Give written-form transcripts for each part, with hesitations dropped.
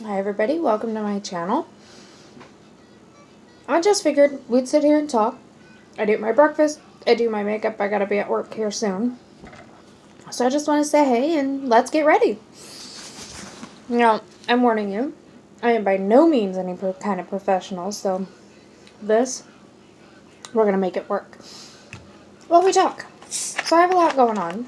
Hi everybody, welcome to my channel. I just figured we'd sit here and talk. I do my breakfast, I do my makeup, I gotta be at work here soon. So I just want to say hey and let's get ready. Now, I'm warning you, I am by no means any kind of professional, so we're gonna make it work. Well, we talk. So I have a lot going on.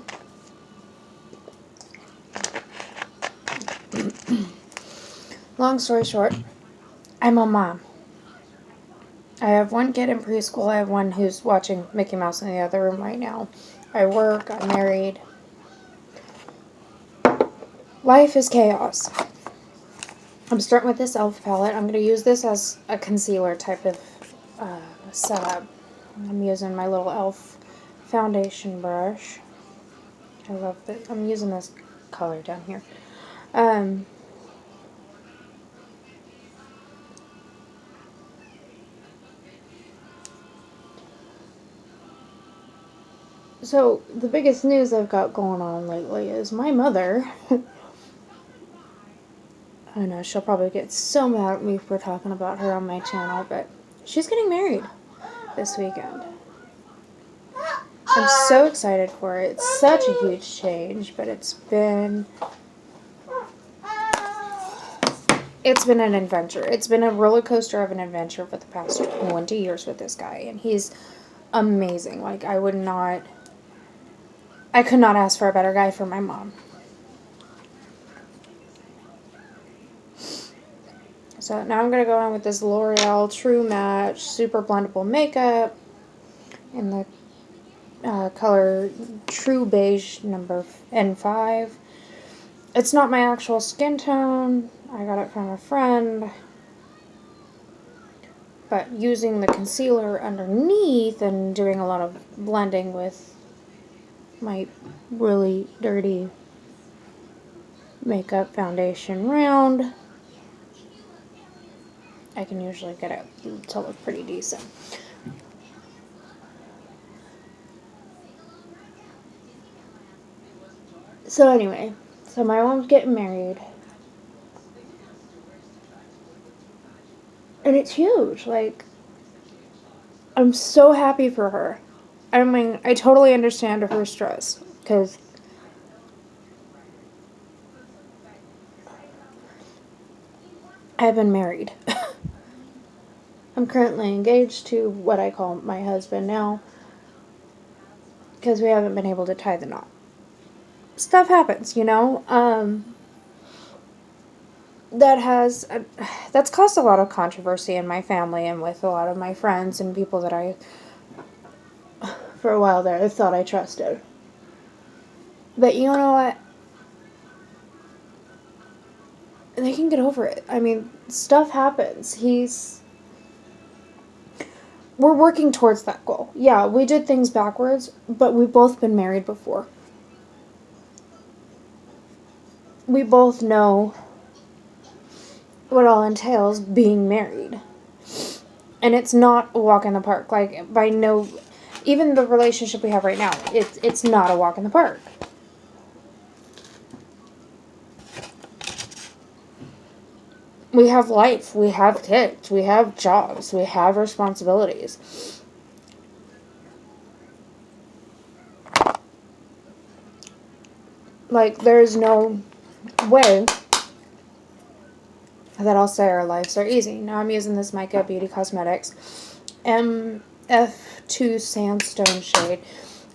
Long story short, I'm a mom. I have one kid in preschool. I have one who's watching Mickey Mouse in the other room right now. I work, I'm married. Life is chaos. I'm starting with this e.l.f. palette. I'm going to use this as a concealer type of setup. I'm using my little e.l.f. foundation brush. I love it. I'm using this color down here. So, the biggest news I've got going on lately is my mother. I know she'll probably get so mad at me for talking about her on my channel, but she's getting married this weekend. I'm so excited for it. It's such a huge change, but it's been an adventure. It's been a roller coaster of an adventure for the past 20 years with this guy, and he's amazing. Like, I could not ask for a better guy for my mom. So now I'm going to go on with this L'Oreal True Match Super Blendable Makeup in the color True Beige number N5. It's not my actual skin tone. I got it from a friend. But using the concealer underneath and doing a lot of blending with my really dirty makeup foundation round, I can usually get it to look pretty decent. So anyway, my mom's getting married. And it's huge. Like, I'm so happy for her. I mean, I totally understand her stress, because I've been married. I'm currently engaged to what I call my husband now, because we haven't been able to tie the knot. Stuff happens, you know. That's caused a lot of controversy in my family and with a lot of my friends and people that for a while there, I thought I trusted. But you know what? They can get over it. I mean, stuff happens. We're working towards that goal. Yeah, we did things backwards, but we've both been married before. We both know what all entails being married. And it's not a walk in the park. Like, even the relationship we have right now, it's not a walk in the park. We have life, we have kids, we have jobs, we have responsibilities. Like, there's no way that I'll say our lives are easy. Now I'm using this Mica Beauty Cosmetics MF2 Sandstone shade.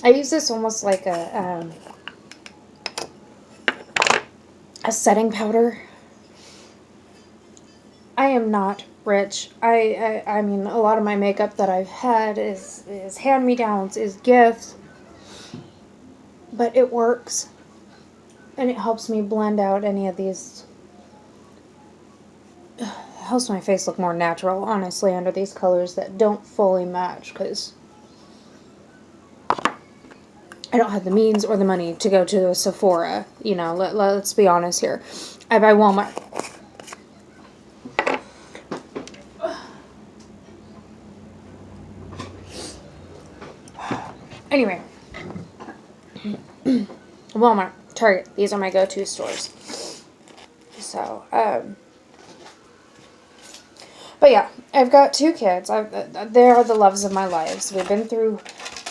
I use this almost like a setting powder. I am not rich. I mean, a lot of my makeup that I've had is hand-me-downs, is gifts. But it works. And it helps me blend out any of these. It helps my face look more natural, honestly, under these colors that don't fully match, because I don't have the means or the money to go to a Sephora. You know, let's be honest here. I buy Walmart. Anyway. Walmart, Target. These are my go-to stores. So, But yeah, I've got 2 kids. They are the loves of my lives. We've been through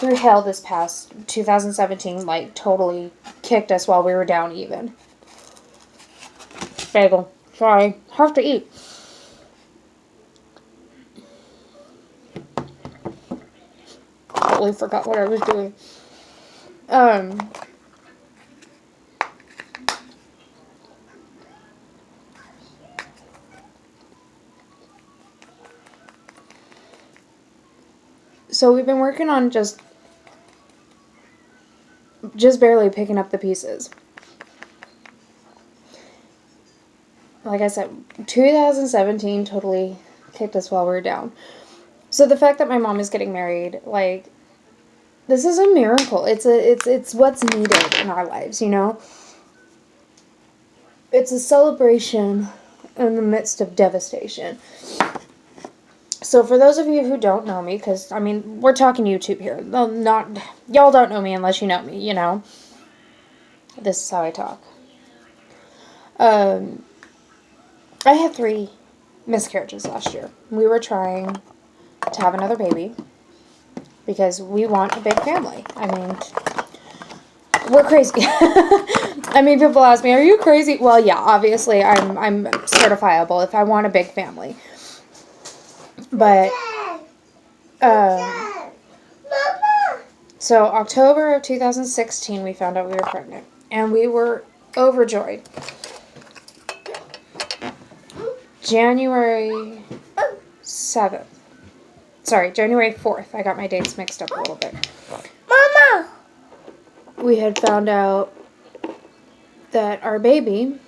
hell this past 2017. Like, totally kicked us while we were down even. Bagel. Sorry. Have to eat. Totally forgot what I was doing. So we've been working on just barely picking up the pieces. Like I said, 2017 totally kicked us while we were down. So the fact that my mom is getting married, like, this is a miracle. It's what's needed in our lives, you know? It's a celebration in the midst of devastation. So for those of you who don't know me, because, I mean, we're talking YouTube here. Y'all don't know me unless you know me, you know? This is how I talk. I had 3 miscarriages last year. We were trying to have another baby because we want a big family. I mean, we're crazy. I mean, people ask me, "Are you crazy?" Well, yeah, obviously, I'm certifiable if I want a big family. But so October of 2016, we found out we were pregnant, and we were overjoyed. January 7th. Sorry, January 4th. I got my dates mixed up a little bit. Mama! We had found out that our baby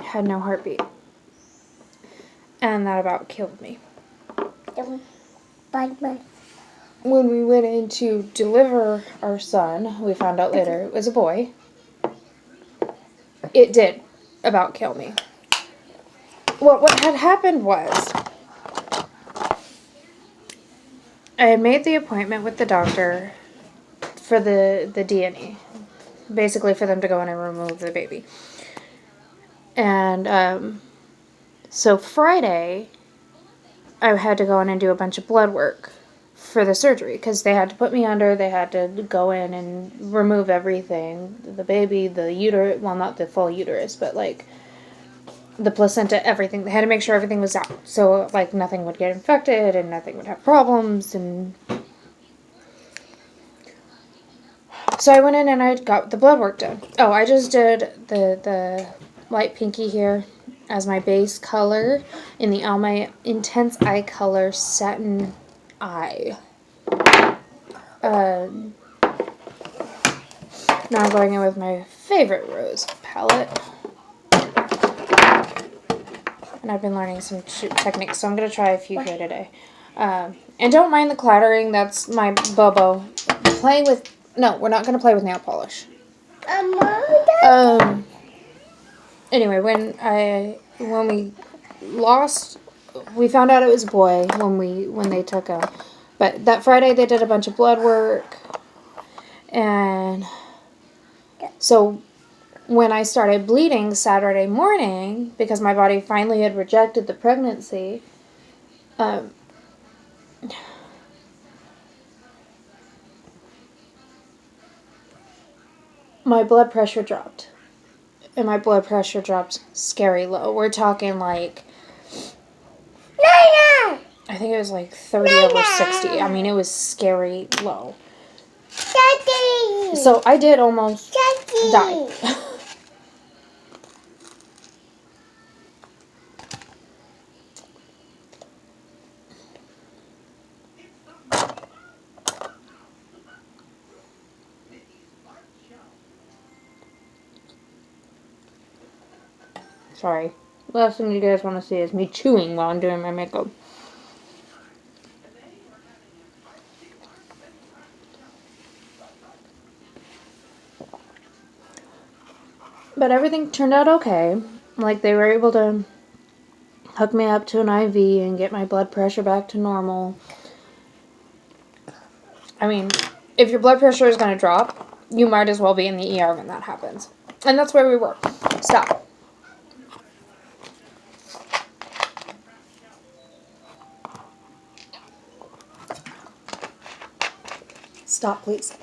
had no heartbeat. And that about killed me. When we went in to deliver our son, we found out later it was a boy. It did about kill me. What had happened was, I had made the appointment with the doctor for the D&E. Basically for them to go in and remove the baby. And so Friday, I had to go in and do a bunch of blood work for the surgery. Because they had to put me under, they had to go in and remove everything. The baby, the uterus, well, not the full uterus, but like the placenta, everything. They had to make sure everything was out. So, like, nothing would get infected and nothing would have problems. And so I went in and I got the blood work done. Oh, I just did the light pinky here as my base color in the Alma Intense Eye Color Satin Eye. Now I'm going in with my favorite rose palette. And I've been learning some techniques, so I'm going to try a few here today. And don't mind the clattering, that's my Bobo. Playing with... No, we're not going to play with nail polish. Anyway, when we lost... We found out it was a boy when they took him. But that Friday they did a bunch of blood work. And so when I started bleeding Saturday morning, because my body finally had rejected the pregnancy, my blood pressure dropped. And my blood pressure dropped scary low. We're talking like... Nana! I think it was like 30 over 60. I mean, it was scary low. Daddy! So I did almost die. Sorry. Last thing you guys want to see is me chewing while I'm doing my makeup. But everything turned out okay. Like, they were able to hook me up to an IV and get my blood pressure back to normal. I mean, if your blood pressure is going to drop, you might as well be in the ER when that happens. And that's where we were. Stop. Stop, please.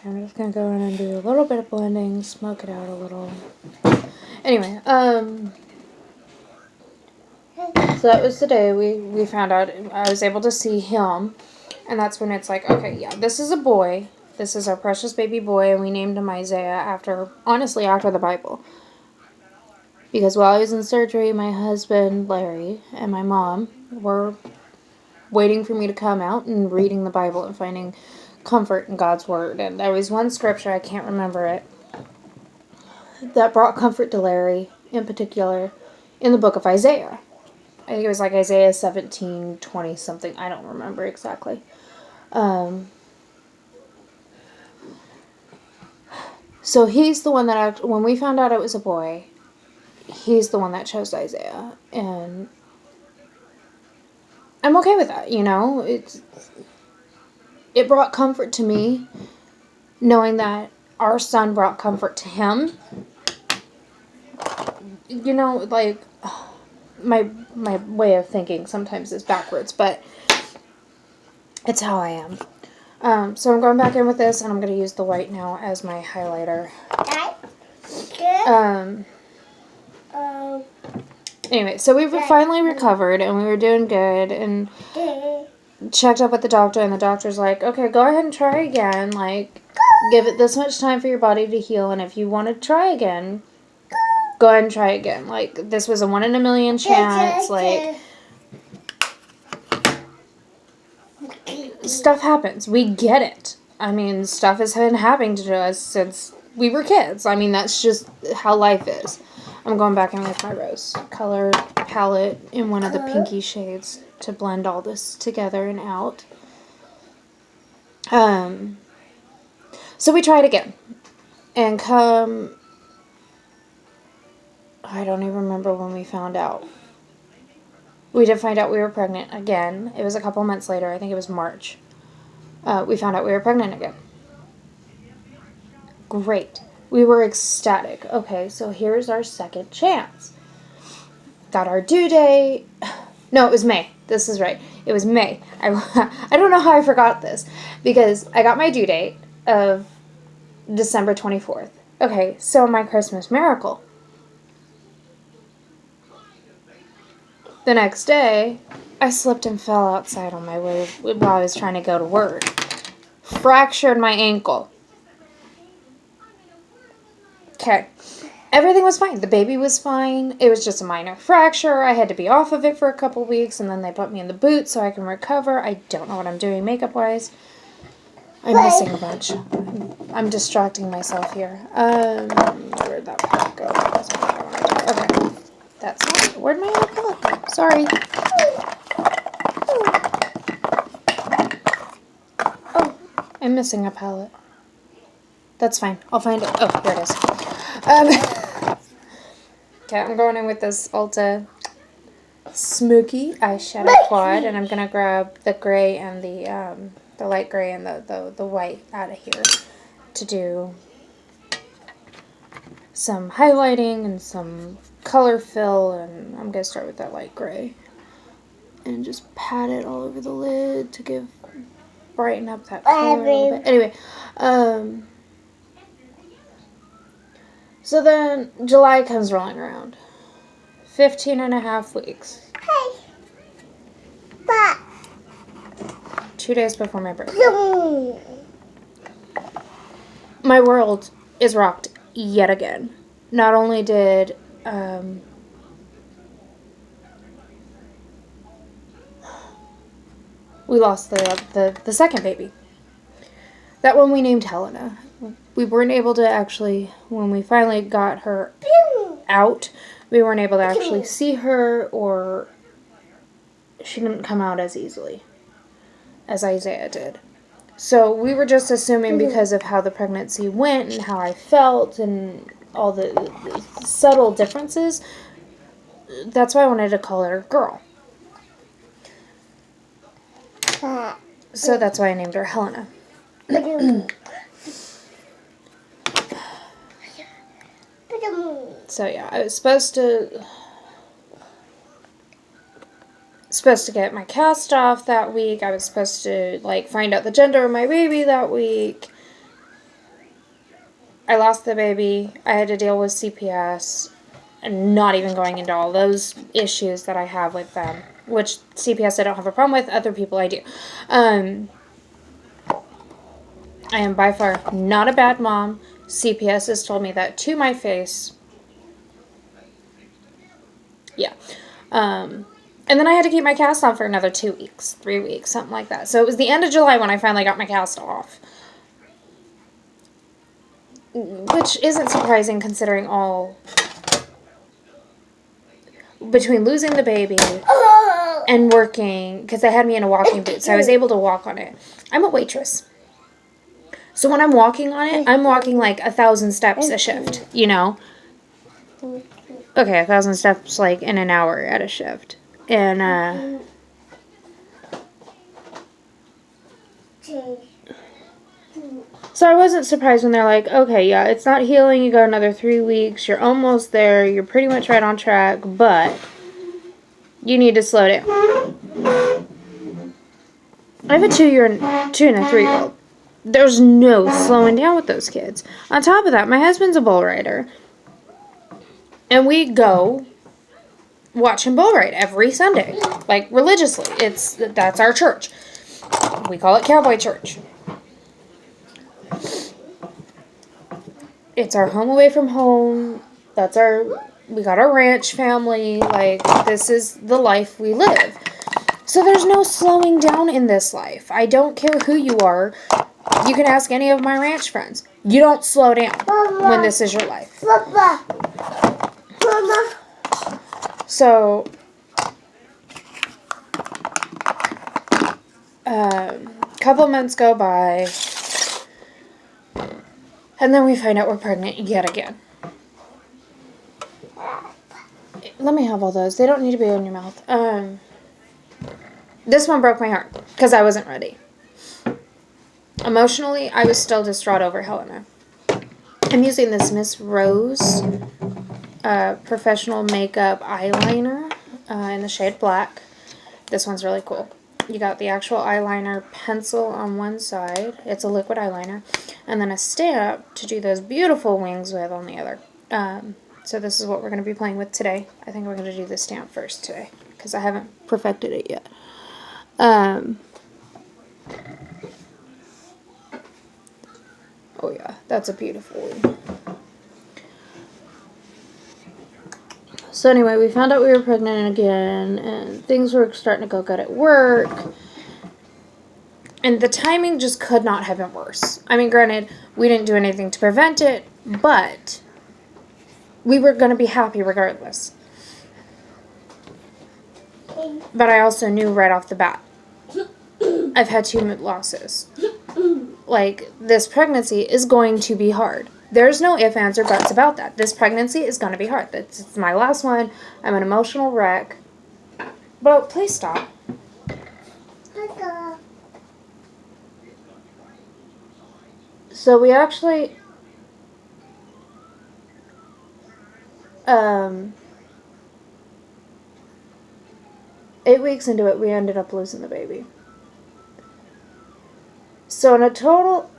I'm just gonna go in and do a little bit of blending, smoke it out a little. Anyway, so that was the day we found out. I was able to see him, and that's when it's like, okay, yeah, this is a boy. This is our precious baby boy, and we named him Isaiah honestly, after the Bible. Because while I was in surgery, my husband, Larry, and my mom were waiting for me to come out and reading the Bible and finding comfort in God's Word. And there was one scripture, I can't remember it, that brought comfort to Larry, in particular, in the book of Isaiah. I think it was like Isaiah 17:20 something. I don't remember exactly. So he's the one that, when we found out it was a boy, he's the one that chose Isaiah. And I'm okay with that, you know? It brought comfort to me, knowing that our son brought comfort to him. You know, like, my way of thinking sometimes is backwards, but it's how I am. So I'm going back in with this, and I'm going to use the white now as my highlighter. Anyway, so we finally recovered, and we were doing good, and checked up with the doctor, and the doctor's like, okay, go ahead and try again. Like, give it this much time for your body to heal, and if you want to try again, go ahead and try again. Like, this was a 1 in a million chance. Like, stuff happens. We get it. I mean, stuff has been happening to us since we were kids. I mean, that's just how life is. I'm going back in with my rose color palette in one of the pinky shades to blend all this together and out. So we tried again. And I don't even remember when we found out. We did find out we were pregnant again. It was a couple months later. I think it was March. We found out we were pregnant again. Great. We were ecstatic. Okay, so here's our second chance. Got our due date. No, it was May. This is right. It was May. I don't know how I forgot this. Because I got my due date of December 24th. Okay, so my Christmas miracle. The next day, I slipped and fell outside on my way while I was trying to go to work. Fractured my ankle. Okay. Everything was fine. The baby was fine. It was just a minor fracture. I had to be off of it for a couple weeks, and then they put me in the boot so I can recover. I don't know what I'm doing makeup-wise. I'm missing a bunch. I'm distracting myself here. Where'd that part go? That's not what I want to do. Okay. That's not it. Where'd my other palette go? Sorry. Oh, I'm missing a palette. That's fine. I'll find it. Oh, here it is. Okay, I'm going in with this Ulta Smoky eyeshadow quad, and I'm gonna grab the gray and the light gray and the white out of here to do some highlighting and some color fill, and I'm gonna start with that light gray and just pat it all over the lid to brighten up that color a little bit. Anyway, so then July comes rolling around. 15 and a half weeks. Hey. But 2 days before my birthday. My world is rocked yet again. Not only did we lost the second baby. That one we named Helena. We weren't able to actually, when we finally got her out, we weren't able to actually see her, or she didn't come out as easily as Isaiah did. So we were just assuming, because of how the pregnancy went and how I felt and all the subtle differences, that's why I wanted to call her a girl. So that's why I named her Helena. So yeah, I was supposed to supposed to get my cast off that week. I was supposed to, like, find out the gender of my baby that week. I lost the baby. I had to deal with CPS. And not even going into all those issues that I have with them. Which CPS I don't have a problem with. Other people I do. I am by far not a bad mom. CPS has told me that to my face. Yeah. And then I had to keep my cast on for another 2 weeks, 3 weeks, something like that. So it was the end of July when I finally got my cast off. Which isn't surprising considering all... Between losing the baby and working... Because they had me in a walking boot, so I was able to walk on it. I'm a waitress. So when I'm walking on it, I'm walking like 1,000 steps a shift, you know? Okay, 1,000 steps like in an hour at a shift. And, so I wasn't surprised when they're like, okay, yeah, it's not healing, you got another 3 weeks, you're almost there, you're pretty much right on track, but you need to slow down. I have a 2 and a 3-year-old. There's no slowing down with those kids. On top of that, my husband's a bull rider. And we go watch him bull ride every Sunday. Like, religiously. That's our church. We call it Cowboy Church. It's our home away from home. We got our ranch family. Like, this is the life we live. So there's no slowing down in this life. I don't care who you are. You can ask any of my ranch friends. You don't slow down when this is your life. So, couple months go by, and then we find out we're pregnant yet again. Let me have all those. They don't need to be in your mouth. This one broke my heart because I wasn't ready. Emotionally, I was still distraught over Helena. I'm using this Miss Rose professional makeup eyeliner in the shade black. This one's really cool. You got the actual eyeliner pencil on one side. It's a liquid eyeliner. And then a stamp to do those beautiful wings with on the other. So this is what we're going to be playing with today. I think we're going to do the stamp first today because I haven't perfected it yet. Oh yeah, that's a beautiful one. So anyway, we found out we were pregnant again, and things were starting to go good at work. And the timing just could not have been worse. I mean, granted, we didn't do anything to prevent it, but we were going to be happy regardless. But I also knew right off the bat, I've had 2 losses. Like, this pregnancy is going to be hard. There's no ifs, ands, or buts about that. This pregnancy is going to be hard. It's my last one. I'm an emotional wreck. But please stop. So we actually... 8 weeks into it, we ended up losing the baby. So in a total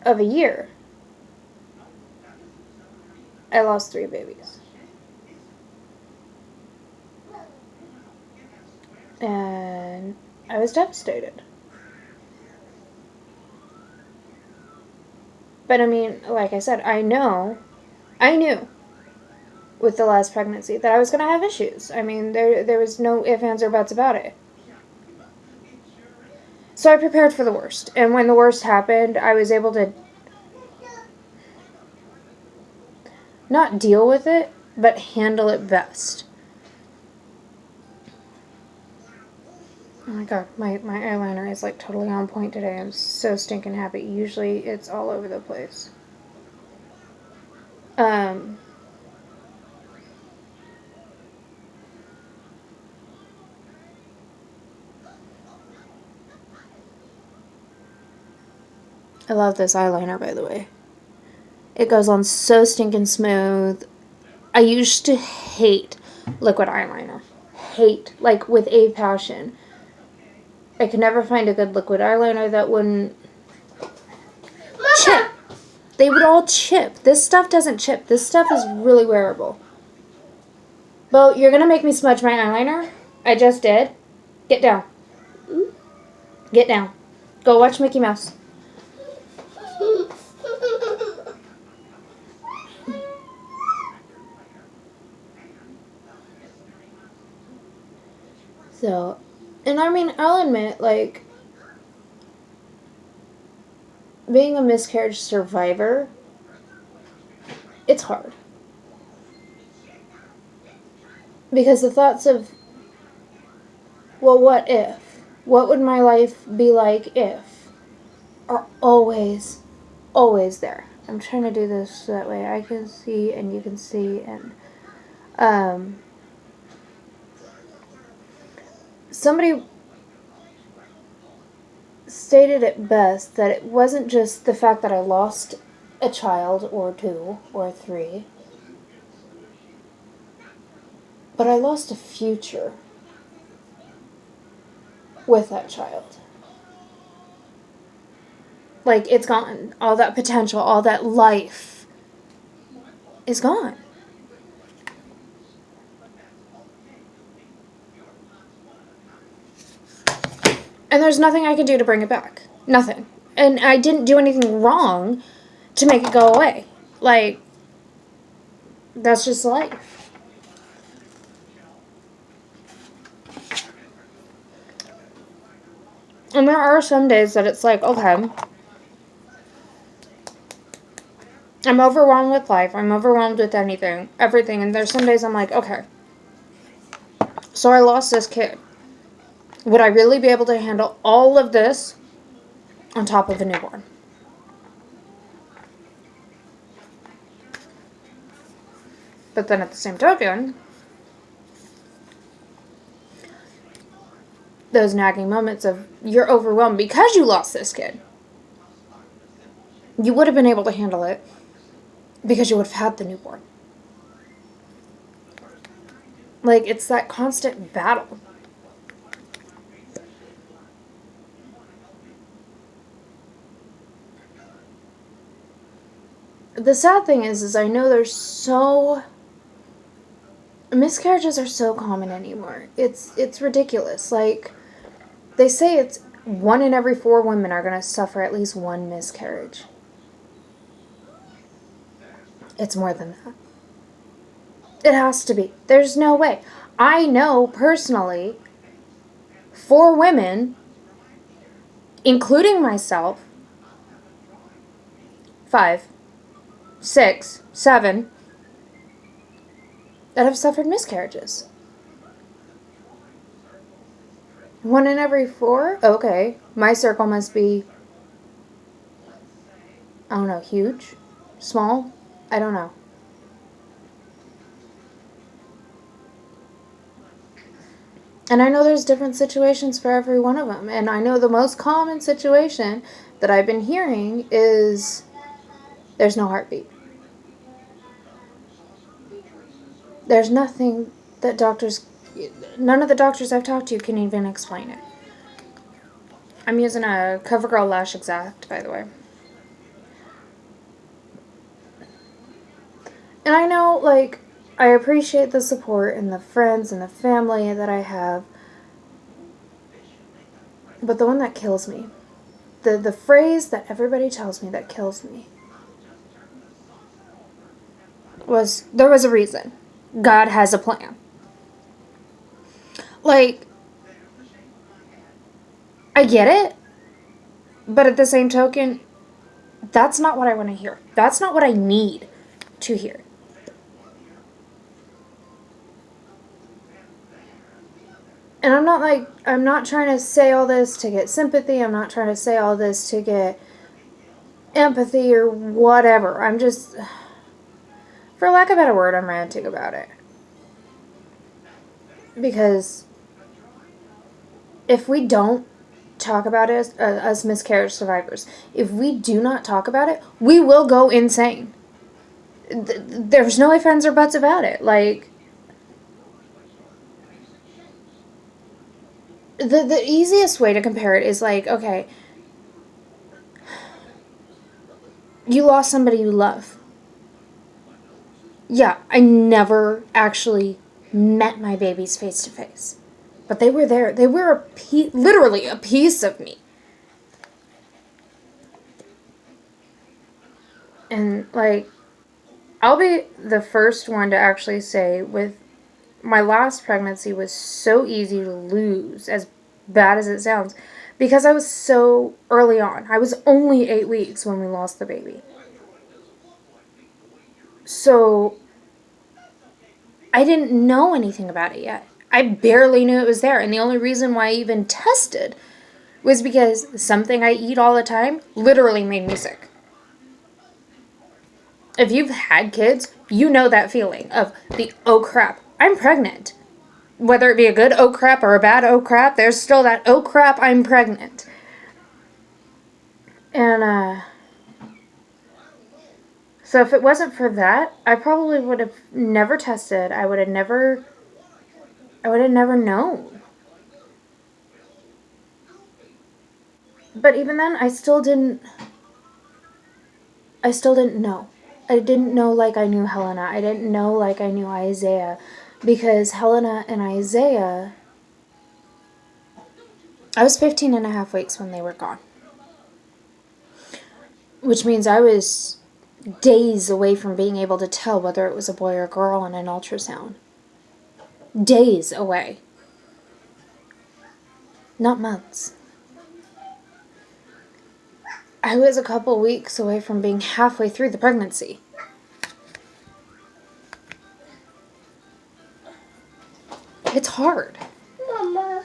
of a year, I lost 3 babies. And I was devastated. But I mean, like I said, I knew with the last pregnancy that I was going to have issues. I mean, there was no ifs, ands, or buts about it. So I prepared for the worst. And when the worst happened, I was able to not deal with it, but handle it best. Oh my god, my eyeliner is like totally on point today. I'm so stinking happy. Usually it's all over the place. I love this eyeliner, by the way. It goes on so stinking smooth. I used to hate liquid eyeliner. hate, like, with a passion. I could never find a good liquid eyeliner that wouldn't chip. They would all chip. This stuff doesn't chip. This stuff is really wearable. Well, you're going to make me smudge my eyeliner? I just did. Get down. Get down. Go watch Mickey Mouse. So, and I mean, I'll admit, like, being a miscarriage survivor, it's hard. Because the thoughts of, well, what if? What would my life be like if? Are always, always there. I'm trying to do this so that way I can see and you can see. And somebody stated it best that it wasn't just the fact that I lost a child or two or three, but I lost a future with that child. Like, it's gone. All that potential, all that life is gone. And there's nothing I can do to bring it back. Nothing. And I didn't do anything wrong to make it go away. Like, that's just life. And there are some days that it's like, okay, I'm overwhelmed with life. I'm overwhelmed with everything. And there's some days I'm like, okay, so I lost this kid. Would I really be able to handle all of this on top of a newborn? But then at the same token, those nagging moments of you're overwhelmed because you lost this kid. You would have been able to handle it because you would have had the newborn. Like, it's that constant battle. The sad thing is I know miscarriages are so common anymore. It's ridiculous. Like, they say it's 1 in every 4 women are going to suffer at least one miscarriage. It's more than that. It has to be. There's no way. I know personally 4 women, including myself, 5, 6, 7, that have suffered miscarriages. 1 in every 4? Okay. My circle must be, I don't know, huge? Small? I don't know. And I know there's different situations for every one of them. And I know the most common situation that I've been hearing is there's no heartbeat. There's nothing that none of the doctors I've talked to can even explain it. I'm using a CoverGirl Lash Exact, by the way. And I know, like, I appreciate the support and the friends and the family that I have. But the one that kills me, the phrase that everybody tells me that kills me, was, there was a reason. God has a plan. Like, I get it, but at the same token, that's not what I want to hear. That's not what I need to hear. And I'm not trying to say all this to get sympathy. I'm not trying to say all this to get empathy or whatever. I'm just, for lack of a better word, I'm ranting about it. Because if we don't talk about it as miscarriage survivors, if we do not talk about it, we will go insane. There's no ifs, ands, or buts about it. Like, the easiest way to compare it is like, okay, you lost somebody you love. Yeah, I never actually met my babies face to face. But they were there. They were literally a piece of me. And, like, I'll be the first one to actually say, with my last pregnancy was so easy to lose, as bad as it sounds, because I was so early on. I was only 8 weeks when we lost the baby. So I didn't know anything about it yet. I barely knew it was there. And the only reason why I even tested was because something I eat all the time literally made me sick. If you've had kids, you know that feeling of the, oh crap, I'm pregnant. Whether it be a good oh crap or a bad oh crap, there's still that oh crap, I'm pregnant. And, so if it wasn't for that, I probably would have never tested. I would have never known. But even then, I still didn't know. I didn't know like I knew Helena. I didn't know like I knew Isaiah. Because Helena and Isaiah, I was 15 and a half weeks when they were gone. Which means I was days away from being able to tell whether it was a boy or a girl on an ultrasound. Days away. Not months. I was a couple weeks away from being halfway through the pregnancy. It's hard. Mama.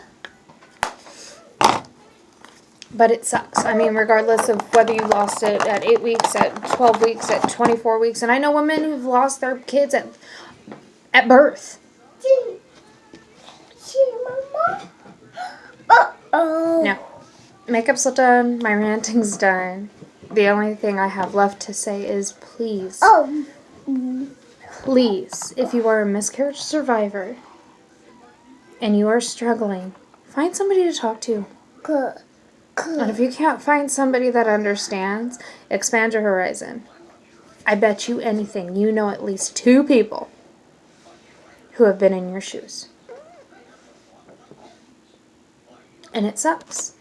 But it sucks. I mean, regardless of whether you lost it at 8 weeks, at 12 weeks, at 24 weeks. And I know women who've lost their kids at birth. See, Mama? Uh-oh. No. Makeup's done. My ranting's done. The only thing I have left to say is please. Oh. Please, if you are a miscarriage survivor and you are struggling, find somebody to talk to. Good. And if you can't find somebody that understands, expand your horizon. I bet you anything, you know at least 2 people who have been in your shoes. And it sucks.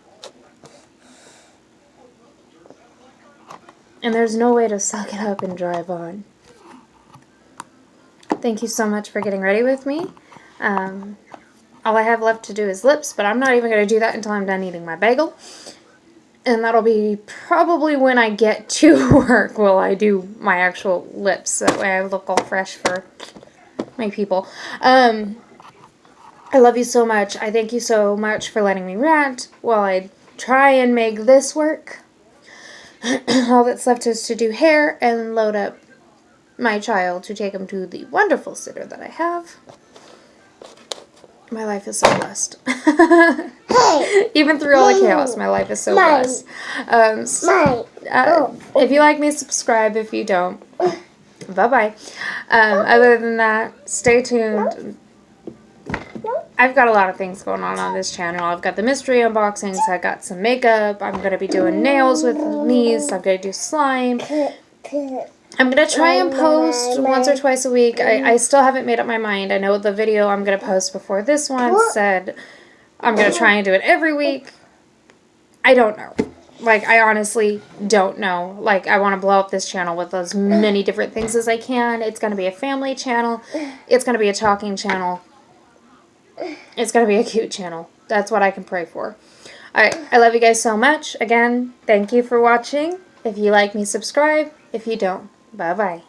And there's no way to suck it up and drive on. Thank you so much for getting ready with me. All I have left to do is lips, but I'm not even going to do that until I'm done eating my bagel. And that'll be probably when I get to work will I do my actual lips. That way I look all fresh for my people. I love you so much. I thank you so much for letting me rant while I try and make this work. All that's left is to do hair and load up my child to take him to the wonderful sitter that I have. My life is so blessed. Hey. Even through all the chaos, my life is so blessed. If you like me, subscribe. If you don't, bye-bye. Other than that, stay tuned. I've got a lot of things going on this channel. I've got the mystery unboxings. I got some makeup. I'm going to be doing nails with these. I'm going to do slime. I'm going to try and post once or twice a week. I still haven't made up my mind. I know the video I'm going to post before this one said I'm going to try and do it every week. I don't know. Like, I honestly don't know. Like, I want to blow up this channel with as many different things as I can. It's going to be a family channel. It's going to be a talking channel. It's going to be a cute channel. That's what I can pray for. Alright, I love you guys so much. Again, thank you for watching. If you like me, subscribe. If you don't, bye-bye.